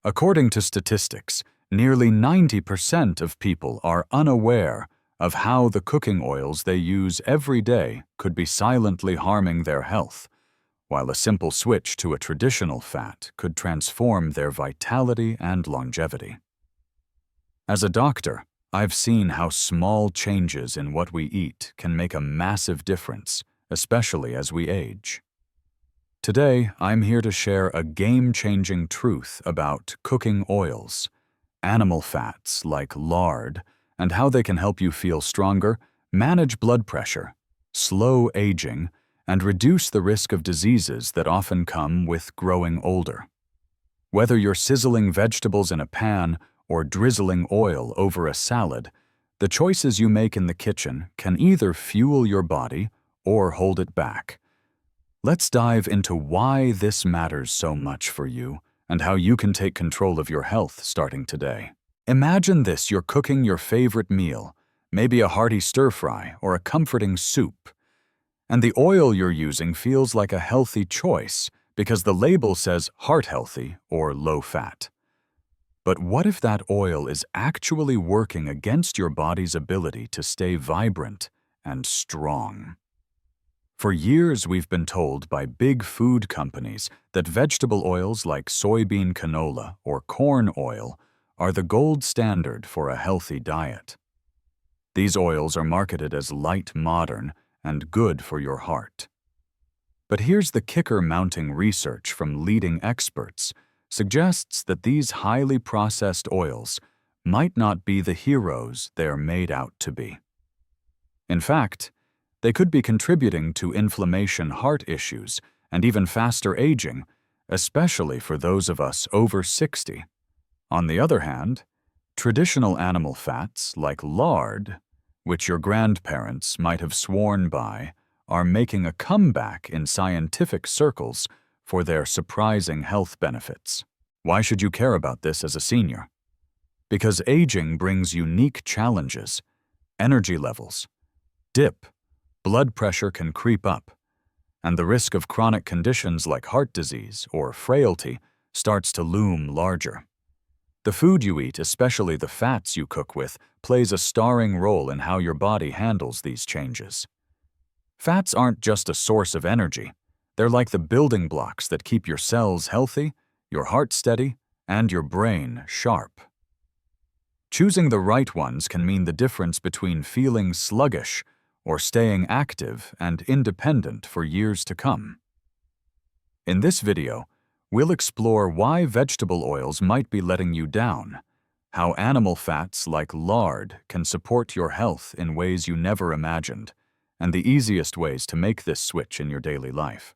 According to statistics, nearly 90% of people are unaware of how the cooking oils they use every day could be silently harming their health, while a simple switch to a traditional fat could transform their vitality and longevity. As a doctor, I've seen how small changes in what we eat can make a massive difference, especially as we age. Today, I'm here to share a game-changing truth about cooking oils, animal fats like lard, and how they can help you feel stronger, manage blood pressure, slow aging, and reduce the risk of diseases that often come with growing older. Whether you're sizzling vegetables in a pan or drizzling oil over a salad, the choices you make in the kitchen can either fuel your body or hold it back. Let's dive into why this matters so much for you and how you can take control of your health starting today. Imagine this: you're cooking your favorite meal, maybe a hearty stir-fry or a comforting soup, and the oil you're using feels like a healthy choice because the label says heart-healthy or low-fat. But what if that oil is actually working against your body's ability to stay vibrant and strong? For years, we've been told by big food companies that vegetable oils like soybean canola or corn oil are the gold standard for a healthy diet. These oils are marketed as light modern and good for your heart. But here's the kicker: mounting research from leading experts suggests that these highly processed oils might not be the heroes they're made out to be. In fact, they could be contributing to inflammation, heart issues, and even faster aging, especially for those of us over 60. On the other hand, traditional animal fats like lard, which your grandparents might have sworn by, are making a comeback in scientific circles for their surprising health benefits. Why should you care about this as a senior? Because aging brings unique challenges. Energy levels dip, blood pressure can creep up, and the risk of chronic conditions like heart disease or frailty starts to loom larger. The food you eat, especially the fats you cook with, plays a starring role in how your body handles these changes. Fats aren't just a source of energy. They're like the building blocks that keep your cells healthy, your heart steady, and your brain sharp. Choosing the right ones can mean the difference between feeling sluggish or staying active and independent for years to come. In this video, we'll explore why vegetable oils might be letting you down, how animal fats like lard can support your health in ways you never imagined, and the easiest ways to make this switch in your daily life.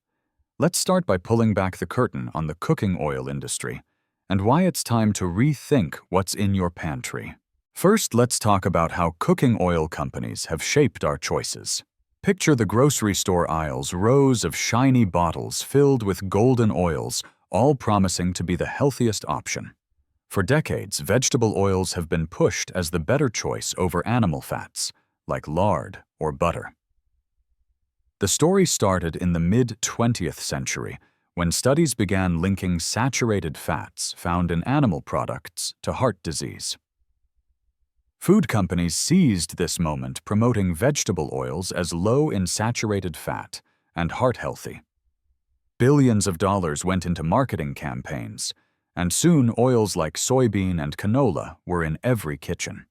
Let's start by pulling back the curtain on the cooking oil industry and why it's time to rethink what's in your pantry. First, let's talk about how cooking oil companies have shaped our choices. Picture the grocery store aisles, rows of shiny bottles filled with golden oils, all promising to be the healthiest option. For decades, vegetable oils have been pushed as the better choice over animal fats, like lard or butter. The story started in the mid-20th century, when studies began linking saturated fats found in animal products to heart disease. Food companies seized this moment, promoting vegetable oils as low in saturated fat and heart-healthy. Billions of dollars went into marketing campaigns, and soon oils like soybean and canola were in every kitchen.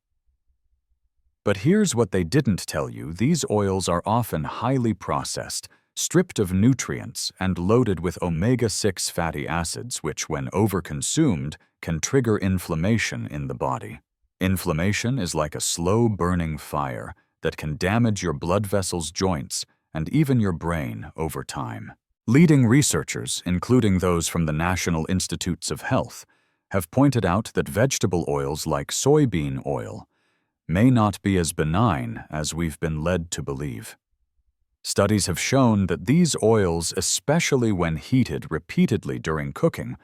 But here's what they didn't tell you: these oils are often highly processed, stripped of nutrients, and loaded with omega-6 fatty acids, which, when overconsumed, can trigger inflammation in the body. Inflammation is like a slow-burning fire that can damage your blood vessels, joints, and even your brain over time. Leading researchers, including those from the National Institutes of Health, have pointed out that vegetable oils like soybean oil may not be as benign as we've been led to believe. Studies have shown that these oils, especially when heated repeatedly during cooking,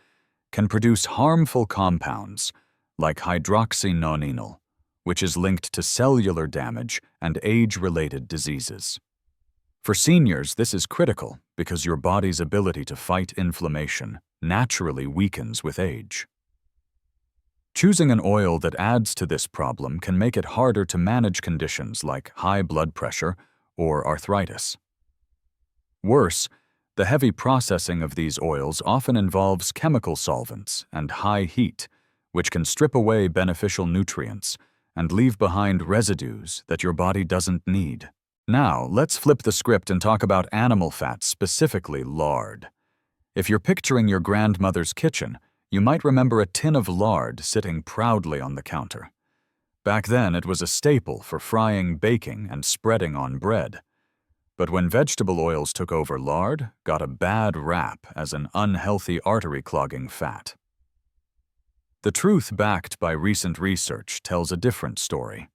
can produce harmful compounds like hydroxynonenal, which is linked to cellular damage and age-related diseases. For seniors, this is critical because your body's ability to fight inflammation naturally weakens with age. Choosing an oil that adds to this problem can make it harder to manage conditions like high blood pressure or arthritis. Worse, the heavy processing of these oils often involves chemical solvents and high heat, which can strip away beneficial nutrients and leave behind residues that your body doesn't need. Now, let's flip the script and talk about animal fats, specifically lard. If you're picturing your grandmother's kitchen, you might remember a tin of lard sitting proudly on the counter. Back then, it was a staple for frying, baking, and spreading on bread. But when vegetable oils took over, lard got a bad rap as an unhealthy artery-clogging fat. The truth backed by recent research tells a different story.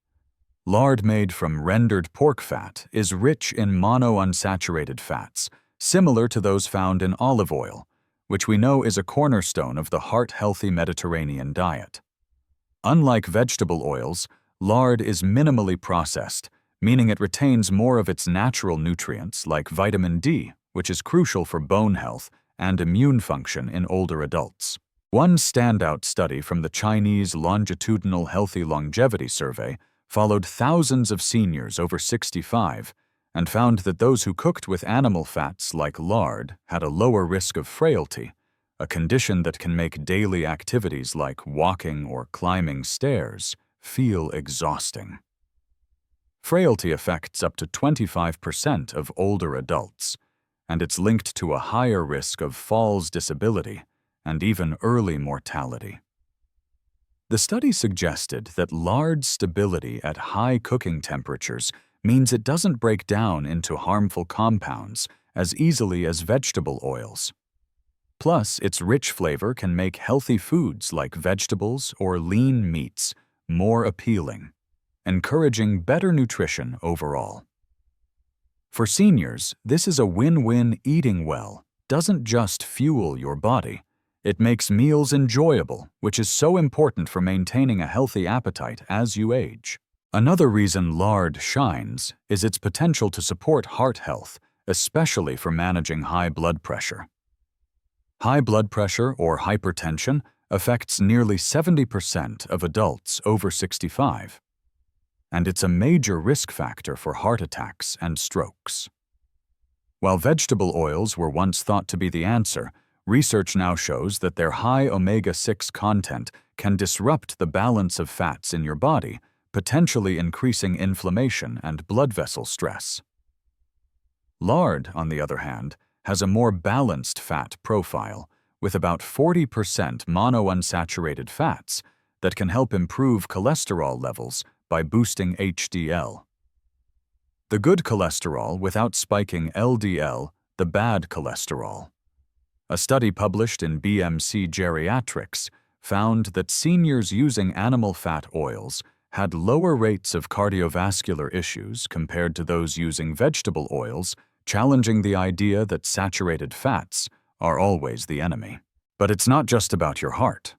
Lard made from rendered pork fat is rich in monounsaturated fats, similar to those found in olive oil, which we know is a cornerstone of the heart-healthy Mediterranean diet. Unlike vegetable oils, lard is minimally processed, meaning it retains more of its natural nutrients like vitamin D, which is crucial for bone health and immune function in older adults. One standout study from the Chinese Longitudinal Healthy Longevity Survey followed thousands of seniors over 65 and found that those who cooked with animal fats like lard had a lower risk of frailty, a condition that can make daily activities like walking or climbing stairs feel exhausting. Frailty affects up to 25% of older adults, and it's linked to a higher risk of falls disability and even early mortality. The study suggested that lard's stability at high cooking temperatures means it doesn't break down into harmful compounds as easily as vegetable oils. Plus, its rich flavor can make healthy foods like vegetables or lean meats more appealing, encouraging better nutrition overall. For seniors, this is a win-win. Eating well doesn't just fuel your body, it makes meals enjoyable, which is so important for maintaining a healthy appetite as you age. Another reason lard shines is its potential to support heart health, especially for managing high blood pressure. High blood pressure or hypertension affects nearly 70% of adults over 65, and it's a major risk factor for heart attacks and strokes. While vegetable oils were once thought to be the answer, research now shows that their high omega-6 content can disrupt the balance of fats in your body, potentially increasing inflammation and blood vessel stress. Lard, on the other hand, has a more balanced fat profile, with about 40% monounsaturated fats that can help improve cholesterol levels by boosting HDL. The good cholesterol without spiking LDL, the bad cholesterol. A study published in BMC Geriatrics found that seniors using animal fat oils had lower rates of cardiovascular issues compared to those using vegetable oils, challenging the idea that saturated fats are always the enemy. But it's not just about your heart.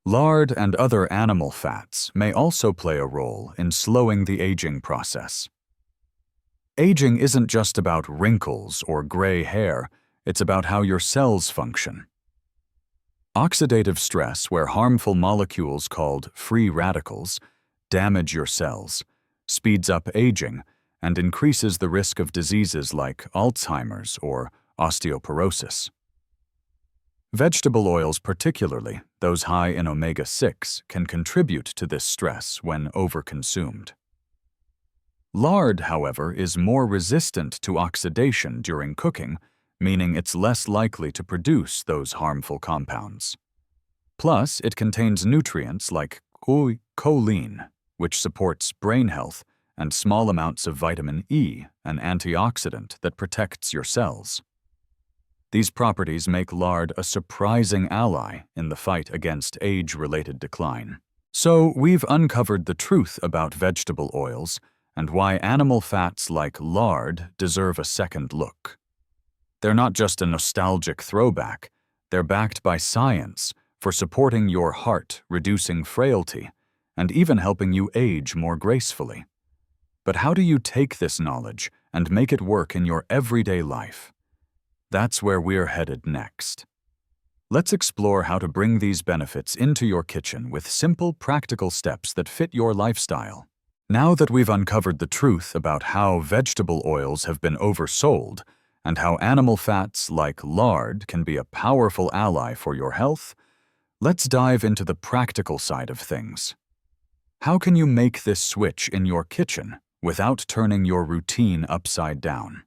Lard and other animal fats may also play a role in slowing the aging process. Aging isn't just about wrinkles or gray hair, it's about how your cells function. Oxidative stress, where harmful molecules called free radicals damage your cells, speeds up aging and increases the risk of diseases like Alzheimer's or osteoporosis. Vegetable oils, particularly those high in omega-6, can contribute to this stress when overconsumed. Lard, however, is more resistant to oxidation during cooking, meaning it's less likely to produce those harmful compounds. Plus, it contains nutrients like choline, which supports brain health, and small amounts of vitamin E, an antioxidant that protects your cells. These properties make lard a surprising ally in the fight against age-related decline. So, we've uncovered the truth about vegetable oils and why animal fats like lard deserve a second look. They're not just a nostalgic throwback, they're backed by science for supporting your heart, reducing frailty, and even helping you age more gracefully. But how do you take this knowledge and make it work in your everyday life? That's where we're headed next. Let's explore how to bring these benefits into your kitchen with simple, practical steps that fit your lifestyle. Now that we've uncovered the truth about how vegetable oils have been oversold and how animal fats like lard can be a powerful ally for your health, let's dive into the practical side of things. How can you make this switch in your kitchen without turning your routine upside down?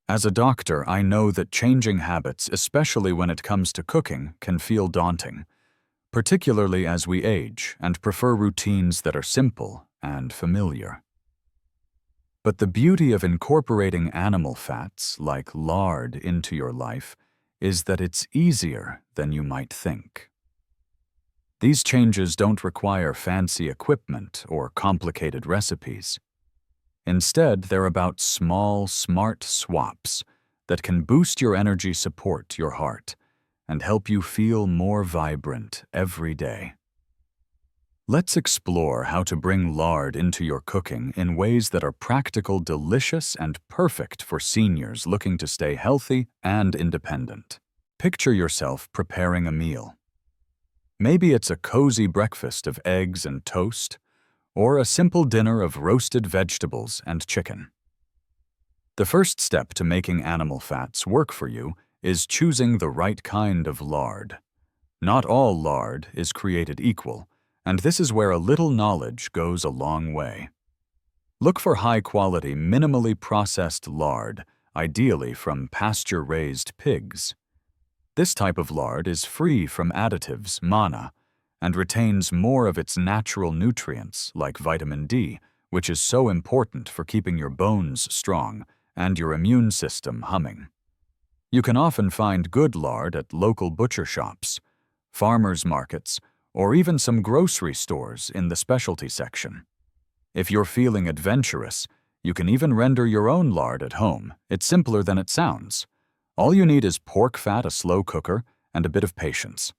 As a doctor, I know that changing habits, especially when it comes to cooking, can feel daunting, particularly as we age and prefer routines that are simple and familiar. But the beauty of incorporating animal fats like lard into your life is that it's easier than you might think. These changes don't require fancy equipment or complicated recipes. Instead, they're about small, smart swaps that can boost your energy, support your heart, and help you feel more vibrant every day. Let's explore how to bring lard into your cooking in ways that are practical, delicious, and perfect for seniors looking to stay healthy and independent. Picture yourself preparing a meal. Maybe it's a cozy breakfast of eggs and toast, or a simple dinner of roasted vegetables and chicken. The first step to making animal fats work for you is choosing the right kind of lard. Not all lard is created equal, and this is where a little knowledge goes a long way. Look for high-quality, minimally processed lard, ideally from pasture-raised pigs. This type of lard is free from additives, manna, and retains more of its natural nutrients like vitamin D, which is so important for keeping your bones strong and your immune system humming. You can often find good lard at local butcher shops, farmers markets, or even some grocery stores in the specialty section. If you're feeling adventurous, you can even render your own lard at home. It's simpler than it sounds. All you need is pork fat, a slow cooker, and a bit of patience.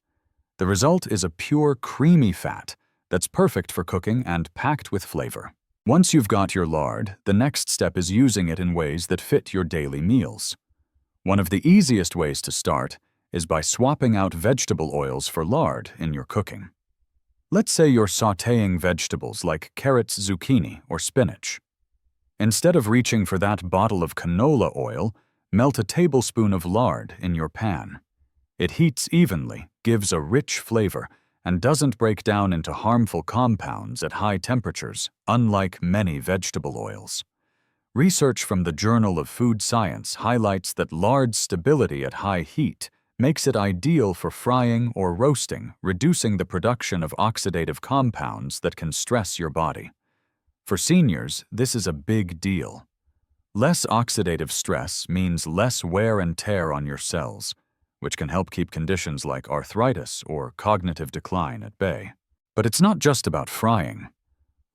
The result is a pure, creamy fat that's perfect for cooking and packed with flavor. Once you've got your lard, the next step is using it in ways that fit your daily meals. One of the easiest ways to start is by swapping out vegetable oils for lard in your cooking. Let's say you're sautéing vegetables like carrots, zucchini, or spinach. Instead of reaching for that bottle of canola oil, melt a tablespoon of lard in your pan. It heats evenly, gives a rich flavor, and doesn't break down into harmful compounds at high temperatures, unlike many vegetable oils. Research from the Journal of Food Science highlights that lard's stability at high heat makes it ideal for frying or roasting, reducing the production of oxidative compounds that can stress your body. For seniors, this is a big deal. Less oxidative stress means less wear and tear on your cells, which can help keep conditions like arthritis or cognitive decline at bay. But it's not just about frying.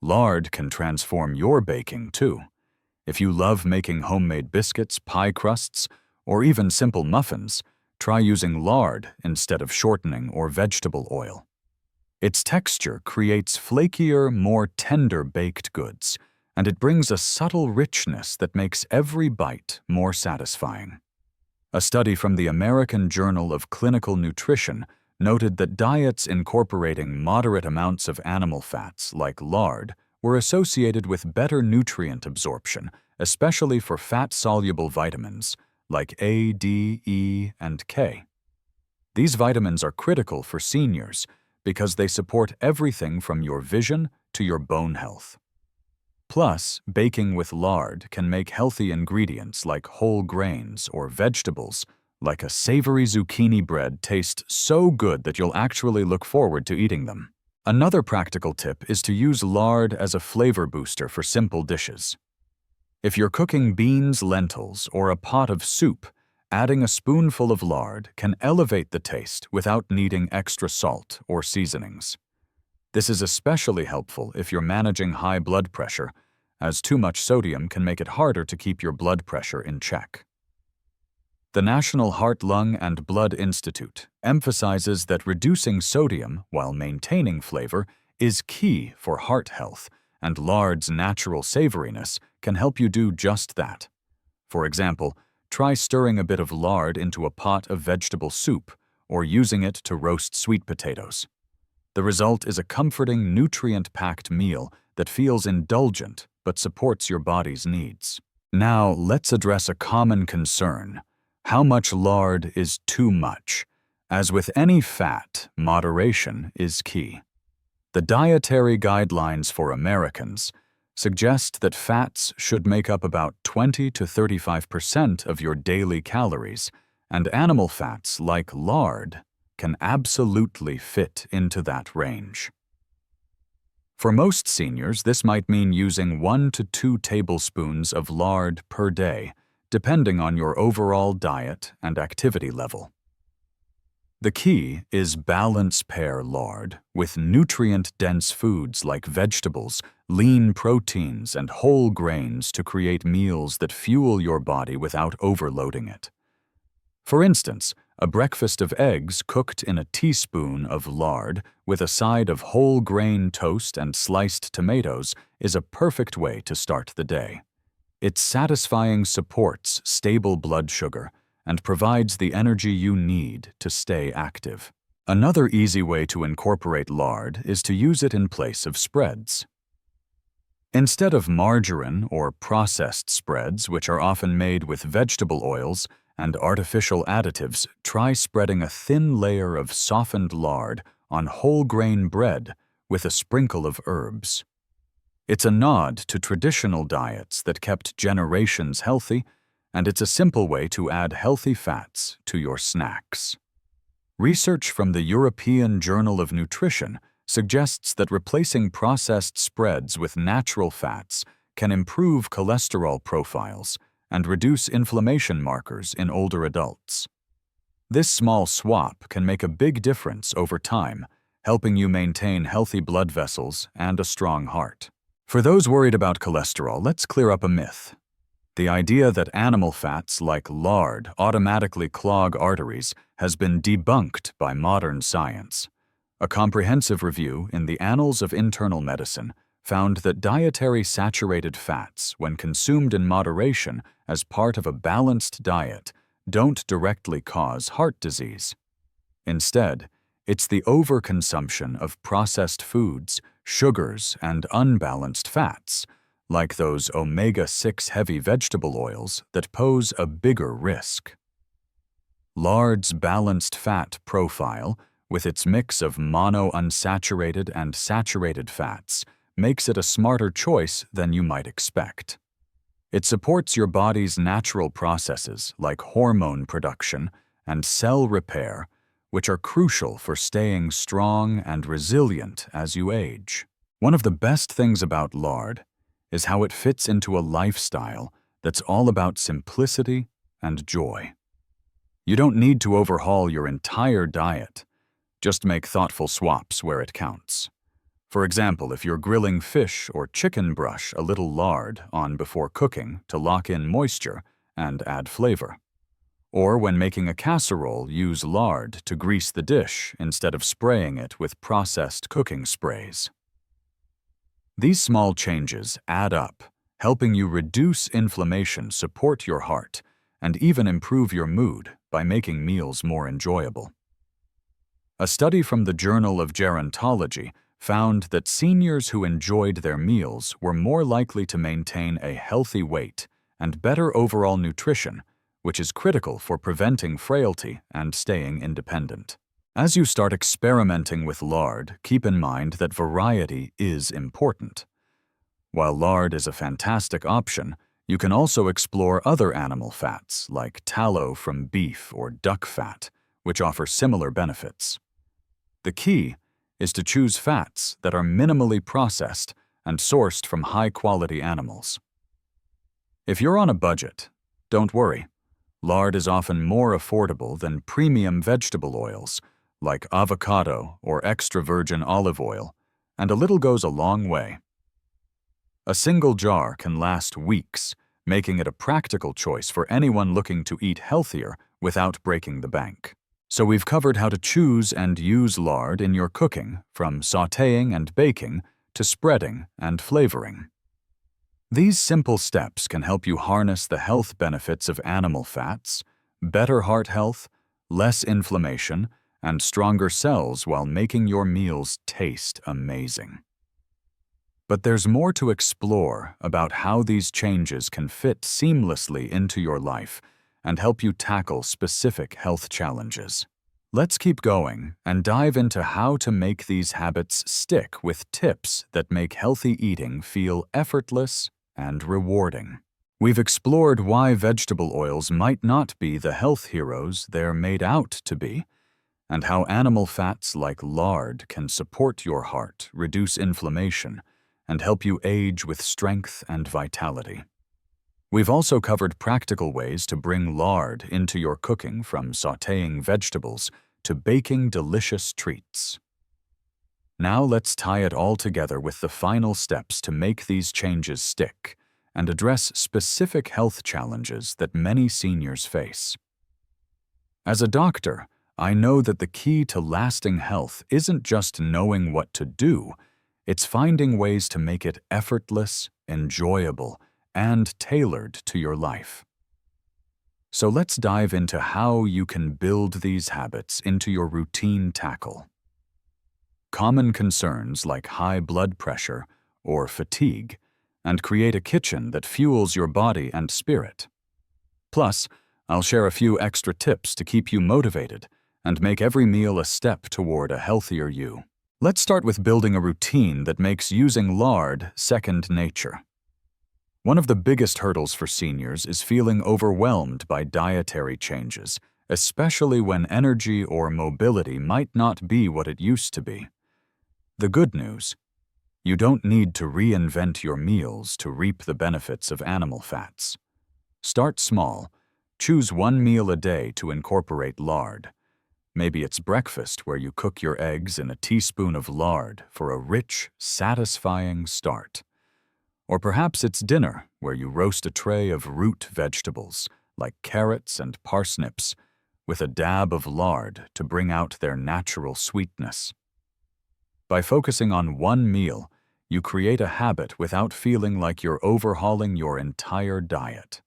Lard can transform your baking, too. If you love making homemade biscuits, pie crusts, or even simple muffins, try using lard instead of shortening or vegetable oil. Its texture creates flakier, more tender baked goods, and it brings a subtle richness that makes every bite more satisfying. A study from the American Journal of Clinical Nutrition noted that diets incorporating moderate amounts of animal fats, like lard, were associated with better nutrient absorption, especially for fat-soluble vitamins like A, D, E, and K. These vitamins are critical for seniors because they support everything from your vision to your bone health. Plus, baking with lard can make healthy ingredients like whole grains or vegetables, like a savory zucchini bread, taste so good that you'll actually look forward to eating them. Another practical tip is to use lard as a flavor booster for simple dishes. If you're cooking beans, lentils, or a pot of soup, adding a spoonful of lard can elevate the taste without needing extra salt or seasonings. This is especially helpful if you're managing high blood pressure, as too much sodium can make it harder to keep your blood pressure in check. The National Heart, Lung, and Blood Institute emphasizes that reducing sodium while maintaining flavor is key for heart health, and lard's natural savoriness can help you do just that. For example, try stirring a bit of lard into a pot of vegetable soup or using it to roast sweet potatoes. The result is a comforting, nutrient-packed meal that feels indulgent but supports your body's needs. Now, let's address a common concern: how much lard is too much? As with any fat, moderation is key. The Dietary Guidelines for Americans suggest that fats should make up about 20 to 35% of your daily calories, and animal fats like lard can absolutely fit into that range. For most seniors, this might mean using 1 to 2 tablespoons of lard per day, depending on your overall diet and activity level. The key is pair lard with nutrient-dense foods like vegetables, lean proteins, and whole grains to create meals that fuel your body without overloading it. For instance, a breakfast of eggs cooked in a teaspoon of lard with a side of whole grain toast and sliced tomatoes is a perfect way to start the day. Its satisfying supports stable blood sugar and provides the energy you need to stay active. Another easy way to incorporate lard is to use it in place of spreads. Instead of margarine or processed spreads, which are often made with vegetable oils and artificial additives, try spreading a thin layer of softened lard on whole grain bread with a sprinkle of herbs. It's a nod to traditional diets that kept generations healthy, and it's a simple way to add healthy fats to your snacks. Research from the European Journal of Nutrition suggests that replacing processed spreads with natural fats can improve cholesterol profiles and reduce inflammation markers in older adults. This small swap can make a big difference over time, helping you maintain healthy blood vessels and a strong heart. For those worried about cholesterol, let's clear up a myth. The idea that animal fats like lard automatically clog arteries has been debunked by modern science. A comprehensive review in the Annals of Internal Medicine found that dietary saturated fats, when consumed in moderation as part of a balanced diet, don't directly cause heart disease. Instead, it's the overconsumption of processed foods, sugars, and unbalanced fats, like those omega-6 heavy vegetable oils, that pose a bigger risk. Lard's balanced fat profile, with its mix of monounsaturated and saturated fats, makes it a smarter choice than you might expect. It supports your body's natural processes like hormone production and cell repair, which are crucial for staying strong and resilient as you age. One of the best things about lard is how it fits into a lifestyle that's all about simplicity and joy. You don't need to overhaul your entire diet. Just make thoughtful swaps where it counts. For example, if you're grilling fish or chicken, brush a little lard on before cooking to lock in moisture and add flavor. Or when making a casserole, use lard to grease the dish instead of spraying it with processed cooking sprays. These small changes add up, helping you reduce inflammation, support your heart, and even improve your mood by making meals more enjoyable. A study from the Journal of Gerontology found that seniors who enjoyed their meals were more likely to maintain a healthy weight and better overall nutrition, which is critical for preventing frailty and staying independent. As you start experimenting with lard, keep in mind that variety is important. While lard is a fantastic option, you can also explore other animal fats like tallow from beef or duck fat, which offer similar benefits. The key is to choose fats that are minimally processed and sourced from high-quality animals. If you're on a budget, don't worry. Lard is often more affordable than premium vegetable oils like avocado or extra virgin olive oil, and a little goes a long way. A single jar can last weeks, making it a practical choice for anyone looking to eat healthier without breaking the bank. So we've covered how to choose and use lard in your cooking, from sautéing and baking to spreading and flavoring. These simple steps can help you harness the health benefits of animal fats, better heart health, less inflammation, and stronger cells while making your meals taste amazing. But there's more to explore about how these changes can fit seamlessly into your life and help you tackle specific health challenges. Let's keep going and dive into how to make these habits stick with tips that make healthy eating feel effortless and rewarding. We've explored why vegetable oils might not be the health heroes they're made out to be, and how animal fats like lard can support your heart, reduce inflammation, and help you age with strength and vitality. We've also covered practical ways to bring lard into your cooking, from sautéing vegetables to baking delicious treats. Now let's tie it all together with the final steps to make these changes stick and address specific health challenges that many seniors face. As a doctor, I know that the key to lasting health isn't just knowing what to do, it's finding ways to make it effortless, enjoyable, and tailored to your life. So let's dive into how you can build these habits into your routine tackle. Common concerns like high blood pressure or fatigue, and create a kitchen that fuels your body and spirit. Plus, I'll share a few extra tips to keep you motivated and make every meal a step toward a healthier you. Let's start with building a routine that makes using lard second nature. One of the biggest hurdles for seniors is feeling overwhelmed by dietary changes, especially when energy or mobility might not be what it used to be. The good news: you don't need to reinvent your meals to reap the benefits of animal fats. Start small. Choose one meal a day to incorporate lard. Maybe it's breakfast, where you cook your eggs in a teaspoon of lard for a rich, satisfying start. Or perhaps it's dinner, where you roast a tray of root vegetables, like carrots and parsnips, with a dab of lard to bring out their natural sweetness. By focusing on one meal, you create a habit without feeling like you're overhauling your entire diet.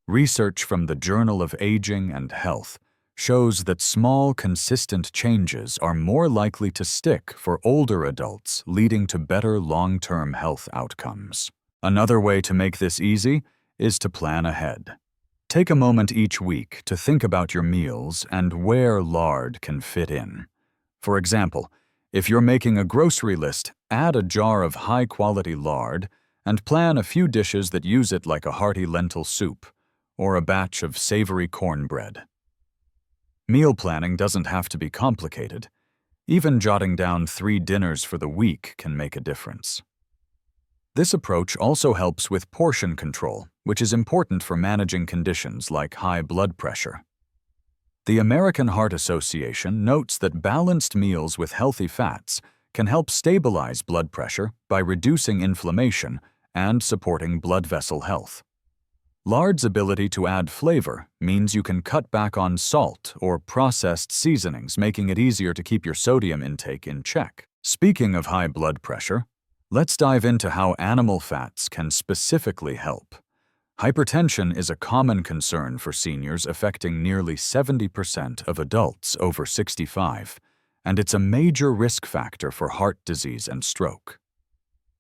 Research from the Journal of Aging and Health shows that small, consistent changes are more likely to stick for older adults, leading to better long-term health outcomes. Another way to make this easy is to plan ahead. Take a moment each week to think about your meals and where lard can fit in. For example, if you're making a grocery list, add a jar of high-quality lard and plan a few dishes that use it, like a hearty lentil soup or a batch of savory cornbread. Meal planning doesn't have to be complicated. Even jotting down 3 dinners for the week can make a difference. This approach also helps with portion control, which is important for managing conditions like high blood pressure. The American Heart Association notes that balanced meals with healthy fats can help stabilize blood pressure by reducing inflammation and supporting blood vessel health. Lard's ability to add flavor means you can cut back on salt or processed seasonings, making it easier to keep your sodium intake in check. Speaking of high blood pressure, let's dive into how animal fats can specifically help. Hypertension is a common concern for seniors, affecting nearly 70% of adults over 65, and it's a major risk factor for heart disease and stroke.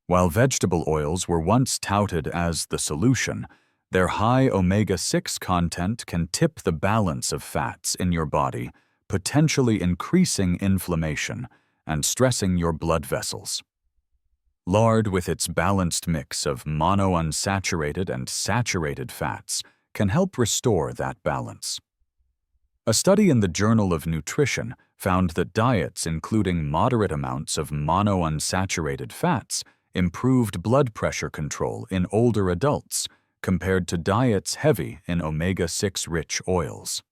While vegetable oils were once touted as the solution, their high omega-6 content can tip the balance of fats in your body, potentially increasing inflammation and stressing your blood vessels. Lard, with its balanced mix of monounsaturated and saturated fats, can help restore that balance. A study in the Journal of Nutrition found that diets including moderate amounts of monounsaturated fats improved blood pressure control in older adults, compared to diets heavy in omega-6 rich oils.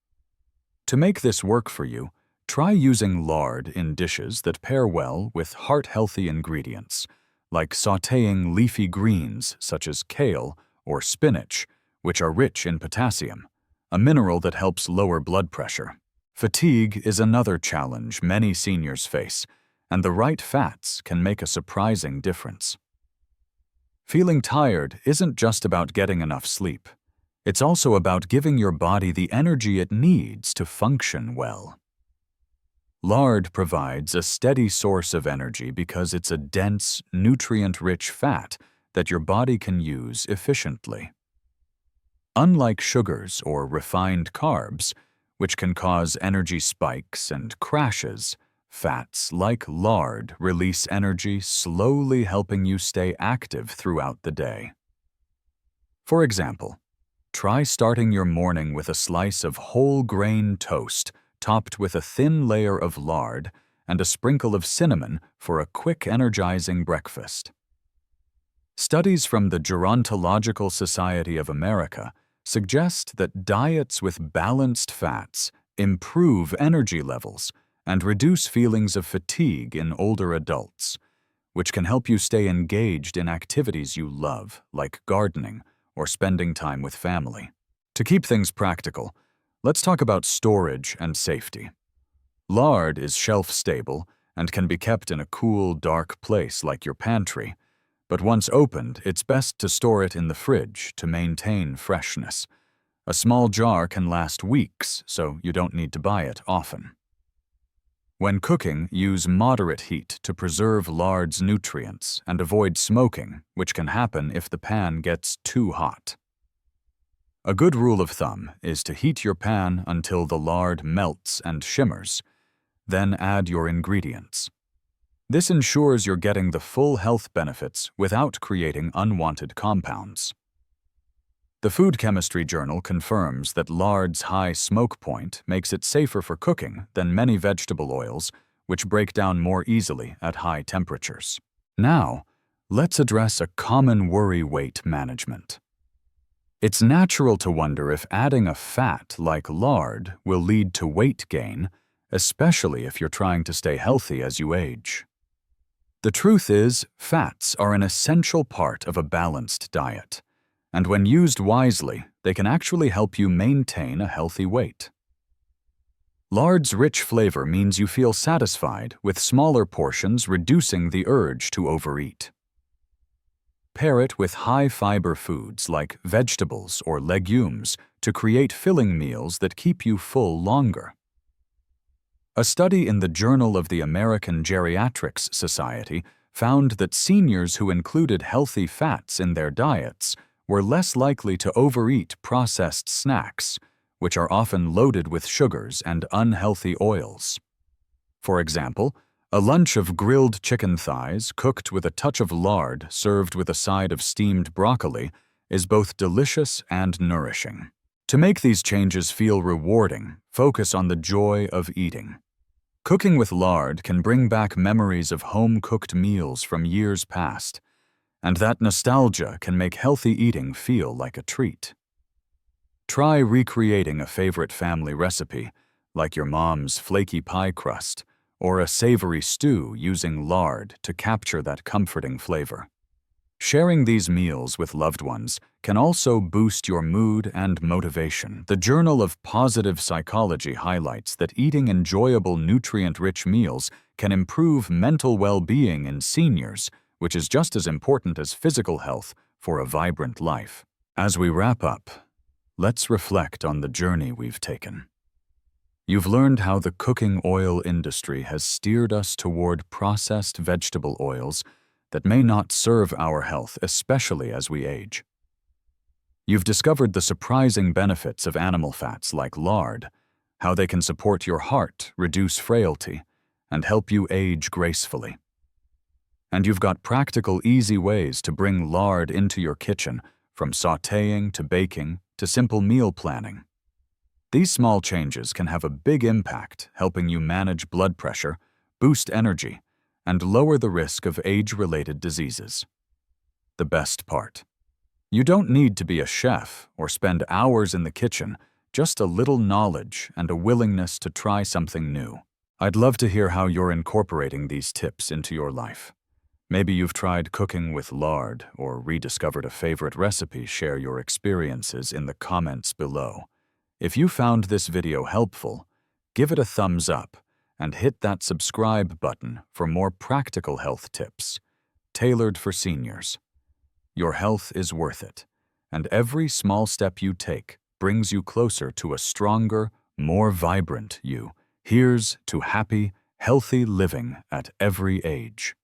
To make this work for you, try using lard in dishes that pair well with heart-healthy ingredients, like sautéing leafy greens such as kale or spinach, which are rich in potassium, a mineral that helps lower blood pressure. Fatigue is another challenge many seniors face, and the right fats can make a surprising difference. Feeling tired isn't just about getting enough sleep. It's also about giving your body the energy it needs to function well. Lard provides a steady source of energy because it's a dense, nutrient-rich fat that your body can use efficiently. Unlike sugars or refined carbs, which can cause energy spikes and crashes, fats like lard release energy, slowly helping you stay active throughout the day. For example, try starting your morning with a slice of whole grain toast topped with a thin layer of lard and a sprinkle of cinnamon for a quick, energizing breakfast. Studies from the Gerontological Society of America suggest that diets with balanced fats improve energy levels and reduce feelings of fatigue in older adults, which can help you stay engaged in activities you love, like gardening or spending time with family. To keep things practical, let's talk about storage and safety. Lard is shelf-stable and can be kept in a cool, dark place like your pantry, but once opened, it's best to store it in the fridge to maintain freshness. A small jar can last weeks, so you don't need to buy it often. When cooking, use moderate heat to preserve lard's nutrients and avoid smoking, which can happen if the pan gets too hot. A good rule of thumb is to heat your pan until the lard melts and shimmers, then add your ingredients. This ensures you're getting the full health benefits without creating unwanted compounds. The Food Chemistry Journal confirms that lard's high smoke point makes it safer for cooking than many vegetable oils, which break down more easily at high temperatures. Now, let's address a common worry: weight management. It's natural to wonder if adding a fat like lard will lead to weight gain, especially if you're trying to stay healthy as you age. The truth is, fats are an essential part of a balanced diet, and when used wisely, they can actually help you maintain a healthy weight. Lard's rich flavor means you feel satisfied, with smaller portions reducing the urge to overeat. Pair it with high-fiber foods like vegetables or legumes to create filling meals that keep you full longer. A study in the Journal of the American Geriatrics Society found that seniors who included healthy fats in their diets were less likely to overeat processed snacks, which are often loaded with sugars and unhealthy oils. For example, a lunch of grilled chicken thighs cooked with a touch of lard served with a side of steamed broccoli is both delicious and nourishing. To make these changes feel rewarding, focus on the joy of eating. Cooking with lard can bring back memories of home-cooked meals from years past, and that nostalgia can make healthy eating feel like a treat. Try recreating a favorite family recipe, like your mom's flaky pie crust, or a savory stew using lard to capture that comforting flavor. Sharing these meals with loved ones can also boost your mood and motivation. The Journal of Positive Psychology highlights that eating enjoyable, nutrient-rich meals can improve mental well-being in seniors, which is just as important as physical health for a vibrant life. As we wrap up, let's reflect on the journey we've taken. You've learned how the cooking oil industry has steered us toward processed vegetable oils that may not serve our health, especially as we age. You've discovered the surprising benefits of animal fats like lard, how they can support your heart, reduce frailty, and help you age gracefully. And you've got practical, easy ways to bring lard into your kitchen, from sautéing to baking to simple meal planning. These small changes can have a big impact, helping you manage blood pressure, boost energy, and lower the risk of age-related diseases. The best part: you don't need to be a chef or spend hours in the kitchen, just a little knowledge and a willingness to try something new. I'd love to hear how you're incorporating these tips into your life. Maybe you've tried cooking with lard or rediscovered a favorite recipe. Share your experiences in the comments below. If you found this video helpful, give it a thumbs up and hit that subscribe button for more practical health tips tailored for seniors. Your health is worth it, and every small step you take brings you closer to a stronger, more vibrant you. Here's to happy, healthy living at every age.